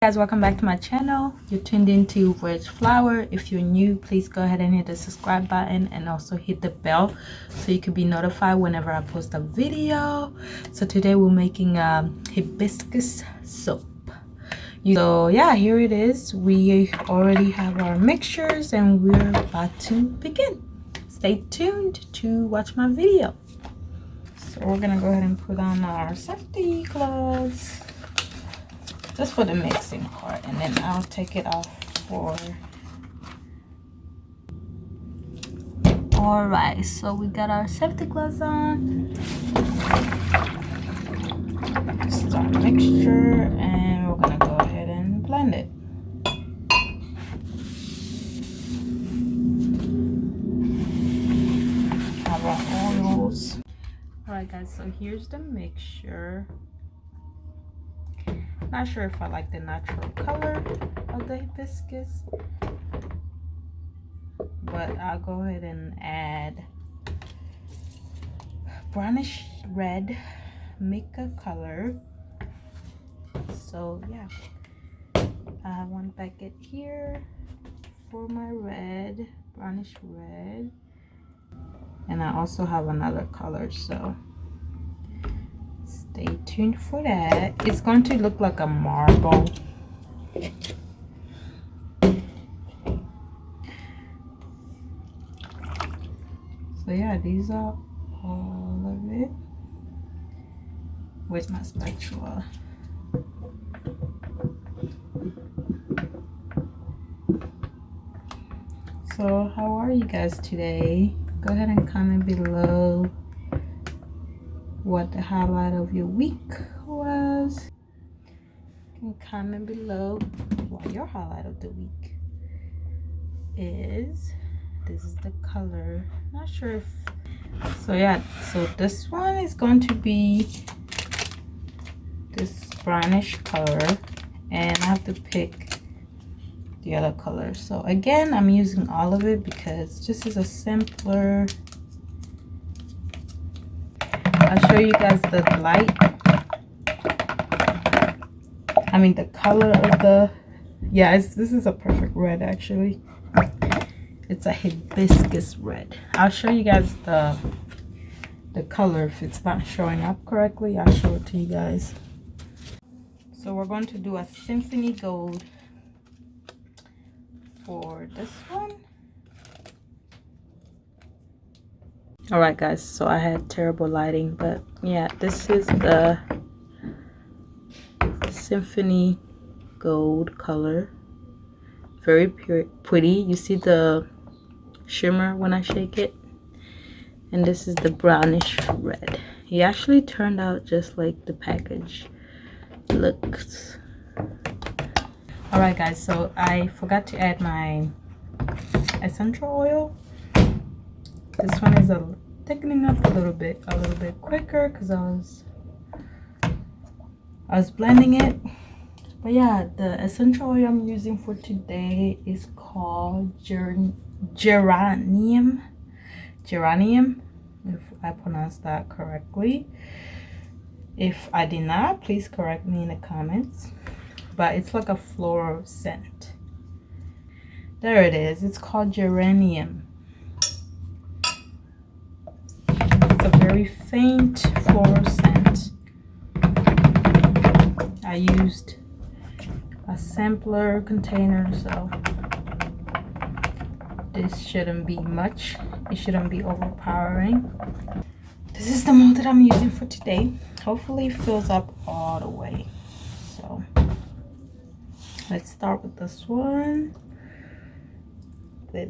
Guys, welcome back to my channel. You're tuned into Voyage Flower. If you're new, please go ahead and hit the subscribe button and also hit the bell so you can be notified whenever I post a video. So today we're making hibiscus soap. So yeah, here it is. We already have our mixtures and we're about to begin. Stay tuned to watch my video. So we're gonna go ahead and put on our safety gloves just for the mixing part, and then I'll take it off for. All right, so we got our safety gloves on. This is our mixture and we're gonna go ahead and blend it. Have our oils. All right guys, so here's the mixture. Not sure if I like the natural color of the hibiscus, but I'll go ahead and add brownish red mica color. So yeah, I have one packet here for my red, brownish red, and I also have another color, so stay tuned for that. It's going to look like a marble. So yeah, these are all of it. Where's my spatula? So how are you guys today? Go ahead and comment below what the highlight of your week was. You can comment below what your highlight of the week is. This is the color. Not sure if so. Yeah, so this one is going to be this brownish color, and I have to pick the other color. So again, I'm using all of it because this is a simpler. I'll show you guys the light. I mean the color of the, yeah, this is a perfect red actually. It's a hibiscus red. I'll show you guys the color. If it's not showing up correctly, I'll show it to you guys. So we're going to do a symphony gold for this one. All right guys, so I had terrible lighting, but yeah, this is the symphony gold color. Very pretty. You see the shimmer when I shake it. And this is the brownish red. It actually turned out just like the package looks. All right guys, so I forgot to add my essential oil. This one is thickening up a little bit quicker because I was blending it. But yeah, the essential oil I'm using for today is called geranium, if I pronounced that correctly. If I did not, please correct me in the comments. But it's like a floral scent. There it is. It's called geranium. It's a very faint floral scent. I used a sampler container, so this shouldn't be much. It shouldn't be overpowering. This is the mold that I'm using for today. Hopefully it fills up all the way. So let's start with this one that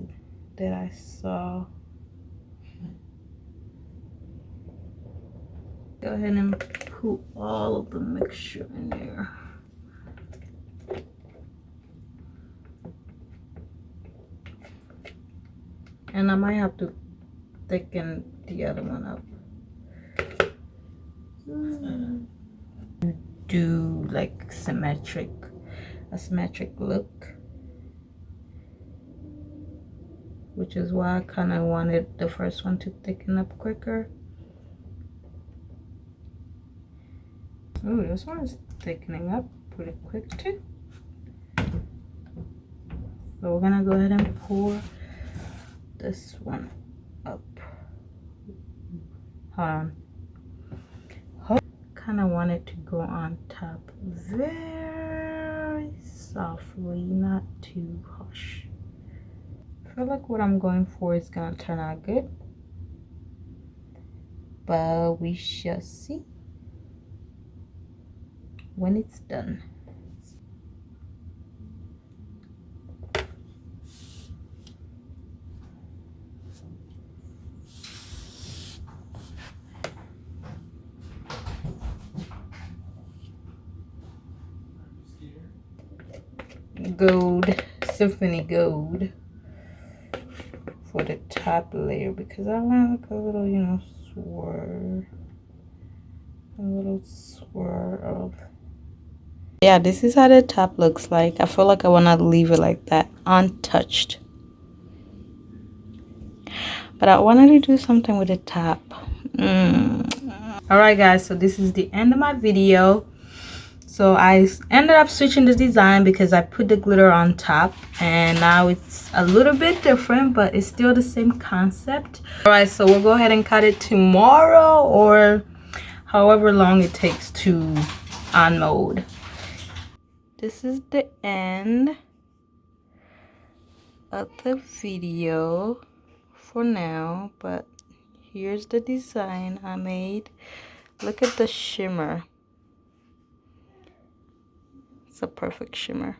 I saw. Go ahead and put all of the mixture in there. And I might have to thicken the other one up. Do like a symmetric look, which is why I kind of wanted the first one to thicken up quicker. Ooh, this one is thickening up pretty quick too. So we're gonna go ahead and pour this one up. Kind of want it to go on top very softly, not too harsh. I feel like what I'm going for is gonna turn out good, but we shall see when it's done. Gold, symphony gold for the top layer, because I want like a little, you know, a little swirl of. Yeah, this is how the top looks like. I feel like I want to leave it like that, untouched. But I wanted to do something with the top. Alright guys, so this is the end of my video. So I ended up switching the design because I put the glitter on top, and now it's a little bit different, but it's still the same concept. Alright, so we'll go ahead and cut it tomorrow, or however long it takes to unmold. This is the end of the video for now, but here's the design I made. Look at the shimmer. It's a perfect shimmer.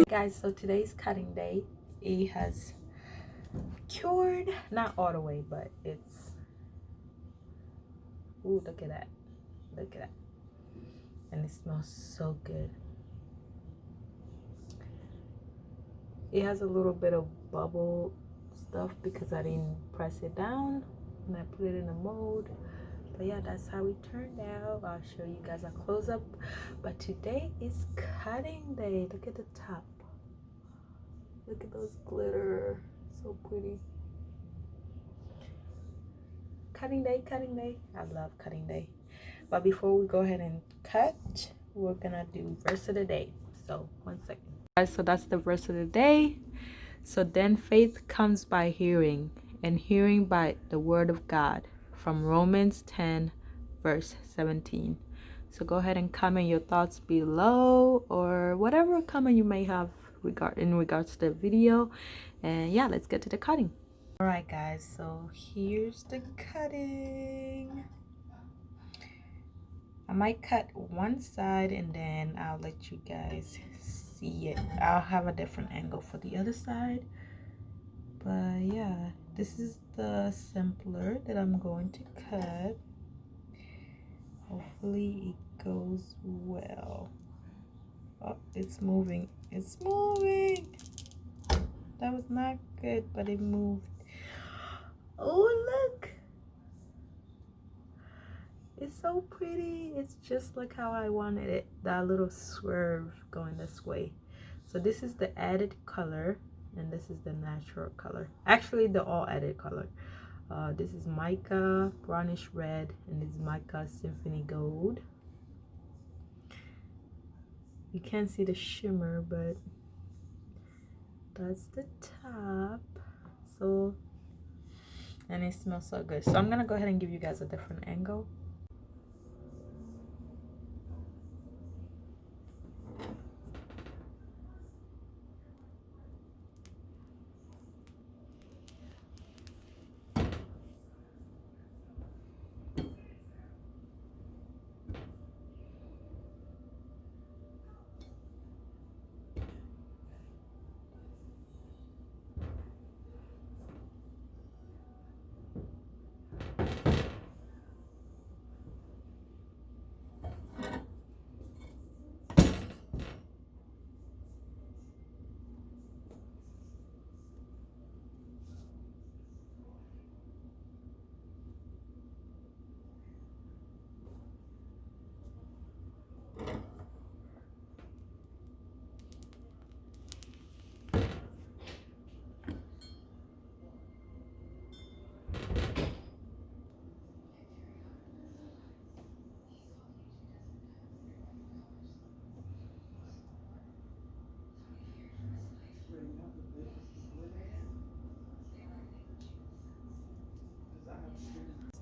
Guys, so today's cutting day. It has cured, not all the way, but it's, ooh, look at that, look at that, and it smells so good. It has a little bit of bubble stuff because I didn't press it down when I put it in the mold. But yeah, that's how it turned out. I'll show you guys a close-up. But today is cutting day. Look at the top. Look at those glitter. So pretty. Cutting day, cutting day. I love cutting day. But before we go ahead and cut, we're gonna do verse of the day. So 1 second. Guys, so that's the verse of the day. So then faith comes by hearing, and hearing by the word of God, from Romans 10 verse 17. So go ahead and comment your thoughts below, or whatever comment you may have in regards to the video. And yeah, let's get to the cutting. All right guys, so here's the cutting. I might cut one side and then I'll let you guys see it. I'll have a different angle for the other side. But yeah, this is the simpler that I'm going to cut. Hopefully it goes well. Oh, it's moving. It's moving. That was not good, but it moved. Oh, look. It's so pretty. It's just like how I wanted it. That little swerve going this way. So this is the added color, and this is the natural color. Actually, they're all added color. This is mica brownish red, and this is mica symphony gold. You can't see the shimmer, but that's the top. So, and it smells so good. So I'm gonna go ahead and give you guys a different angle.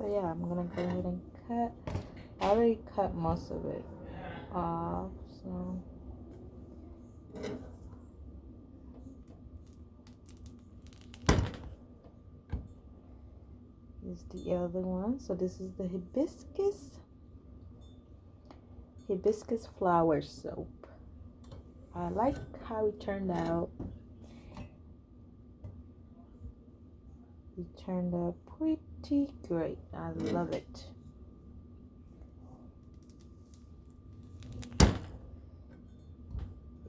So yeah, I'm gonna go ahead and cut. I already cut most of it off, so this is the other one. So this is the hibiscus flower soap. I like how it turned out. It turned out pretty great. I love it.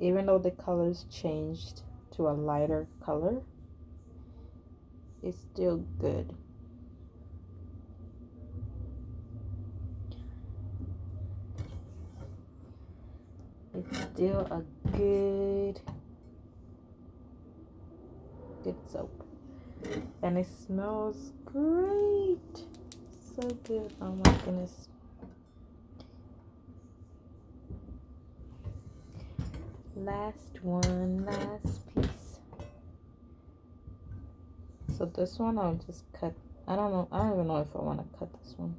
Even though the colors changed to a lighter color, it's still good. It's still a good soap. And it smells great. So good. Oh my goodness. Last piece. So this one I'll just cut. I don't even know if I want to cut this one.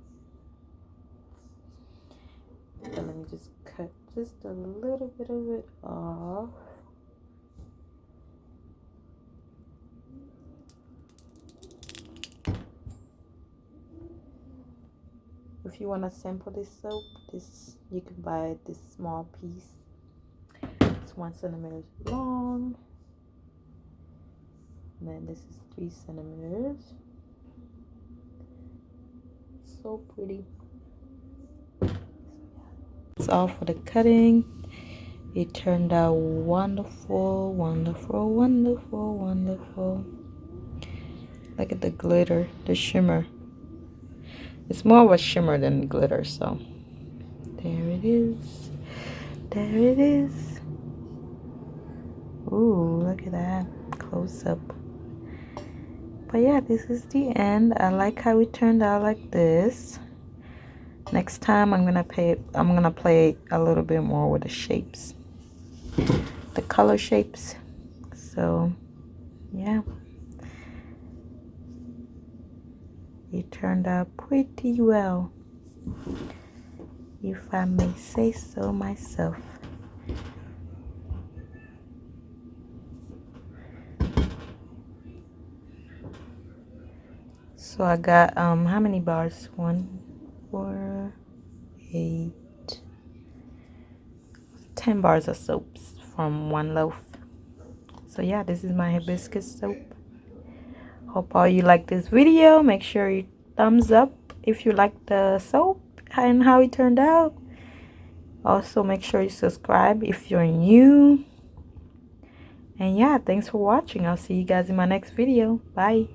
But let me just cut just a little bit of it off. If you want to sample this soap, you can buy this small piece. It's 1 centimeter long, and then this is 3 centimeters. So pretty. That's all for the cutting. It turned out wonderful, wonderful, wonderful, wonderful. Look at the glitter, the shimmer. It's more of a shimmer than glitter, so there it is. There it is. Ooh, look at that. Close up. But yeah, this is the end. I like how it turned out like this. Next time I'm gonna play a little bit more with the shapes. The color shapes. So yeah. It turned out pretty well, if I may say so myself. So I got how many bars? 1, 4, 8, 10 bars of soaps from 1 loaf. So yeah, this is my hibiscus soap. Hope all you like this video. Make sure you thumbs up if you like the soap and how it turned out. Also make sure you subscribe if you're new. And yeah, thanks for watching. I'll see you guys in my next video. Bye.